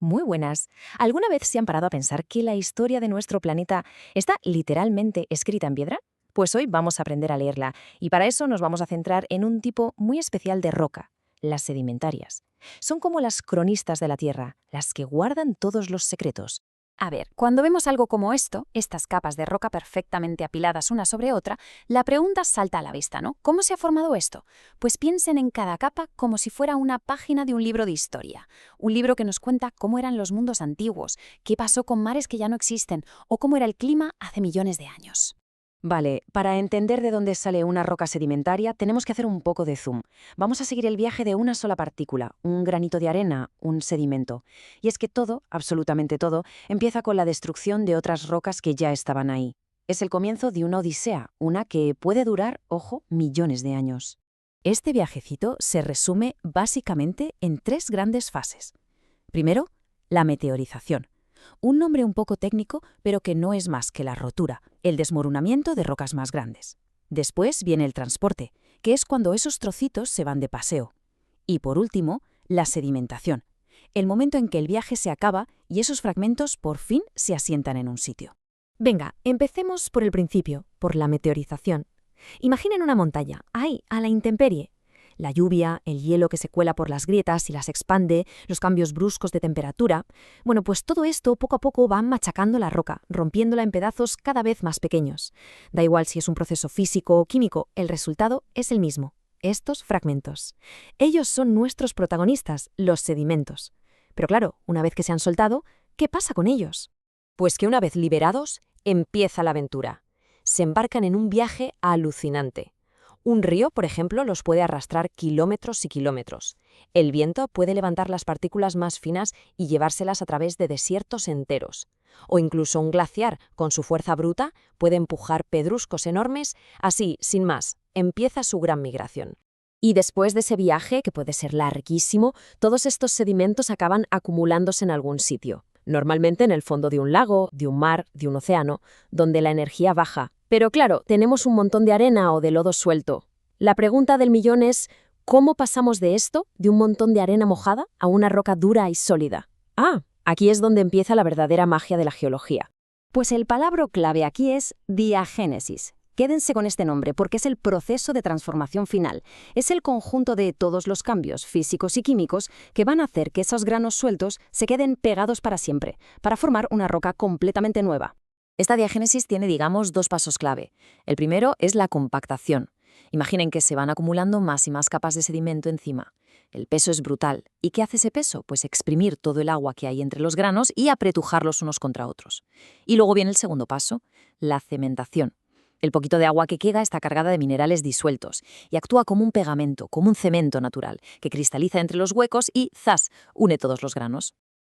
Muy buenas. ¿Alguna vez se han parado a pensar que la historia de nuestro planeta está literalmente escrita en piedra? Pues hoy vamos a aprender a leerla y para eso nos vamos a centrar en un tipo muy especial de roca, las sedimentarias. Son como las cronistas de la Tierra, las que guardan todos los secretos. A ver, cuando vemos algo como esto, estas capas de roca perfectamente apiladas una sobre otra, la pregunta salta a la vista, ¿no? ¿Cómo se ha formado esto? Pues piensen en cada capa como si fuera una página de un libro de historia. Un libro que nos cuenta cómo eran los mundos antiguos, qué pasó con mares que ya no existen o cómo era el clima hace millones de años. Vale, para entender de dónde sale una roca sedimentaria tenemos que hacer un poco de zoom. Vamos a seguir el viaje de una sola partícula, un granito de arena, un sedimento. Y es que todo, absolutamente todo, empieza con la destrucción de otras rocas que ya estaban ahí. Es el comienzo de una odisea, una que puede durar, ojo, millones de años. Este viajecito se resume básicamente en tres grandes fases. Primero, la meteorización. Un nombre un poco técnico, pero que no es más que la rotura, el desmoronamiento de rocas más grandes. Después viene el transporte, que es cuando esos trocitos se van de paseo. Y por último, la sedimentación, el momento en que el viaje se acaba y esos fragmentos por fin se asientan en un sitio. Venga, empecemos por el principio, por la meteorización. Imaginen una montaña, ahí, a la intemperie. La lluvia, el hielo que se cuela por las grietas y las expande, los cambios bruscos de temperatura. Bueno, pues todo esto poco a poco va machacando la roca, rompiéndola en pedazos cada vez más pequeños. Da igual si es un proceso físico o químico, el resultado es el mismo. Estos fragmentos. Ellos son nuestros protagonistas, los sedimentos. Pero claro, una vez que se han soltado, ¿qué pasa con ellos? Pues que una vez liberados, empieza la aventura. Se embarcan en un viaje alucinante. Un río, por ejemplo, los puede arrastrar kilómetros y kilómetros. El viento puede levantar las partículas más finas y llevárselas a través de desiertos enteros. O incluso un glaciar, con su fuerza bruta, puede empujar pedruscos enormes. Así, sin más, empieza su gran migración. Y después de ese viaje, que puede ser larguísimo, todos estos sedimentos acaban acumulándose en algún sitio. Normalmente en el fondo de un lago, de un mar, de un océano, donde la energía baja. Pero claro, tenemos un montón de arena o de lodo suelto. La pregunta del millón es, ¿cómo pasamos de esto, de un montón de arena mojada, a una roca dura y sólida? Aquí es donde empieza la verdadera magia de la geología. Pues el palabra clave aquí es diagénesis. Quédense con este nombre porque es el proceso de transformación final. Es el conjunto de todos los cambios físicos y químicos que van a hacer que esos granos sueltos se queden pegados para siempre, para formar una roca completamente nueva. Esta diagénesis tiene, digamos, dos pasos clave. El primero es la compactación. Imaginen que se van acumulando más y más capas de sedimento encima. El peso es brutal. ¿Y qué hace ese peso? Pues exprimir todo el agua que hay entre los granos y apretujarlos unos contra otros. Y luego viene el segundo paso, la cementación. El poquito de agua que queda está cargada de minerales disueltos y actúa como un pegamento, como un cemento natural, que cristaliza entre los huecos y ¡zas!, une todos los granos.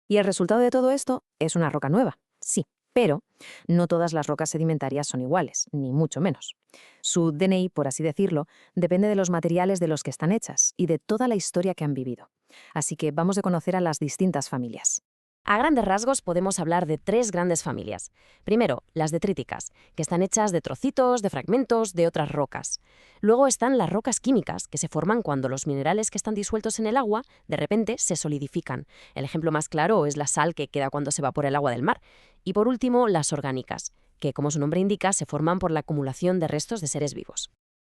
Y el resultado de todo esto es una roca nueva, sí. Pero no todas las rocas sedimentarias son iguales, ni mucho menos. Su DNI, por así decirlo, depende de los materiales de los que están hechas y de toda la historia que han vivido. Así que vamos a conocer a las distintas familias. A grandes rasgos podemos hablar de tres grandes familias. Primero, las detríticas, que están hechas de trocitos, de fragmentos, de otras rocas. Luego están las rocas químicas, que se forman cuando los minerales que están disueltos en el agua de repente se solidifican. El ejemplo más claro es la sal que queda cuando se evapora el agua del mar. Y por último, las orgánicas, que como su nombre indica, se forman por la acumulación de restos de seres vivos.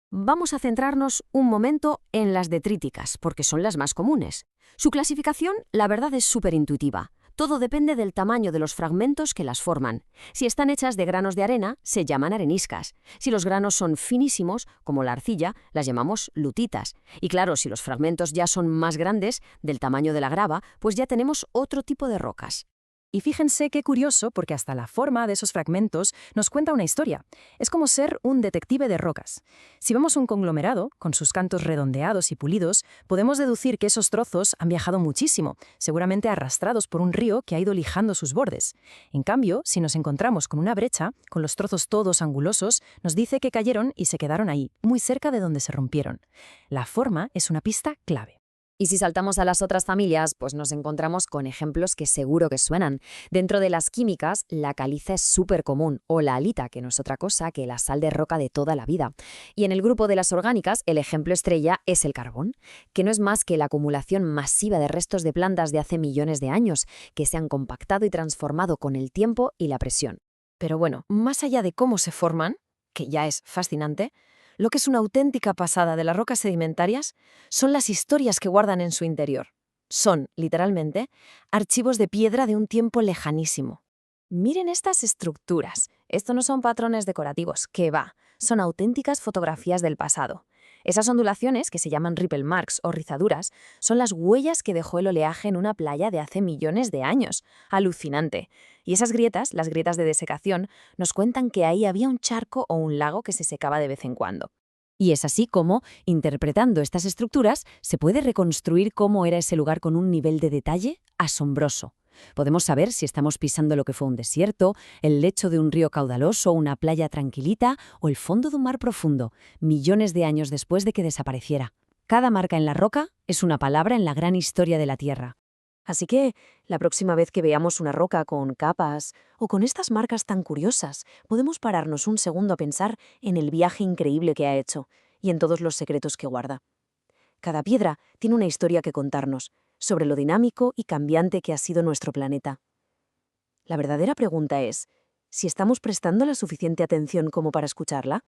Vamos a centrarnos un momento en las detríticas, porque son las más comunes. Su clasificación, la verdad, es súper intuitiva. Todo depende del tamaño de los fragmentos que las forman. Si están hechas de granos de arena, se llaman areniscas. Si los granos son finísimos, como la arcilla, las llamamos lutitas. Y claro, si los fragmentos ya son más grandes, del tamaño de la grava, pues ya tenemos otro tipo de rocas. Y fíjense qué curioso, porque hasta la forma de esos fragmentos nos cuenta una historia. Es como ser un detective de rocas. Si vemos un conglomerado, con sus cantos redondeados y pulidos, podemos deducir que esos trozos han viajado muchísimo, seguramente arrastrados por un río que ha ido lijando sus bordes. En cambio, si nos encontramos con una brecha, con los trozos todos angulosos, nos dice que cayeron y se quedaron ahí, muy cerca de donde se rompieron. La forma es una pista clave. Y si saltamos a las otras familias, pues nos encontramos con ejemplos que seguro que suenan. Dentro de las químicas, la caliza es súper común, o la halita, que no es otra cosa que la sal de roca de toda la vida. Y en el grupo de las orgánicas, el ejemplo estrella es el carbón, que no es más que la acumulación masiva de restos de plantas de hace millones de años, que se han compactado y transformado con el tiempo y la presión. Pero bueno, más allá de cómo se forman, que ya es fascinante, lo que es una auténtica pasada de las rocas sedimentarias son las historias que guardan en su interior. Son, literalmente, archivos de piedra de un tiempo lejanísimo. Miren estas estructuras. Esto no son patrones decorativos, que va, son auténticas fotografías del pasado. Esas ondulaciones, que se llaman ripple marks o rizaduras, son las huellas que dejó el oleaje en una playa de hace millones de años. Alucinante. Y esas grietas, las grietas de desecación, nos cuentan que ahí había un charco o un lago que se secaba de vez en cuando. Y es así como, interpretando estas estructuras, se puede reconstruir cómo era ese lugar con un nivel de detalle asombroso. Podemos saber si estamos pisando lo que fue un desierto, el lecho de un río caudaloso, una playa tranquilita o el fondo de un mar profundo, millones de años después de que desapareciera. Cada marca en la roca es una palabra en la gran historia de la Tierra. Así que, la próxima vez que veamos una roca con capas o con estas marcas tan curiosas, podemos pararnos un segundo a pensar en el viaje increíble que ha hecho y en todos los secretos que guarda. Cada piedra tiene una historia que contarnos sobre lo dinámico y cambiante que ha sido nuestro planeta. La verdadera pregunta es, ¿si estamos prestando la suficiente atención como para escucharla?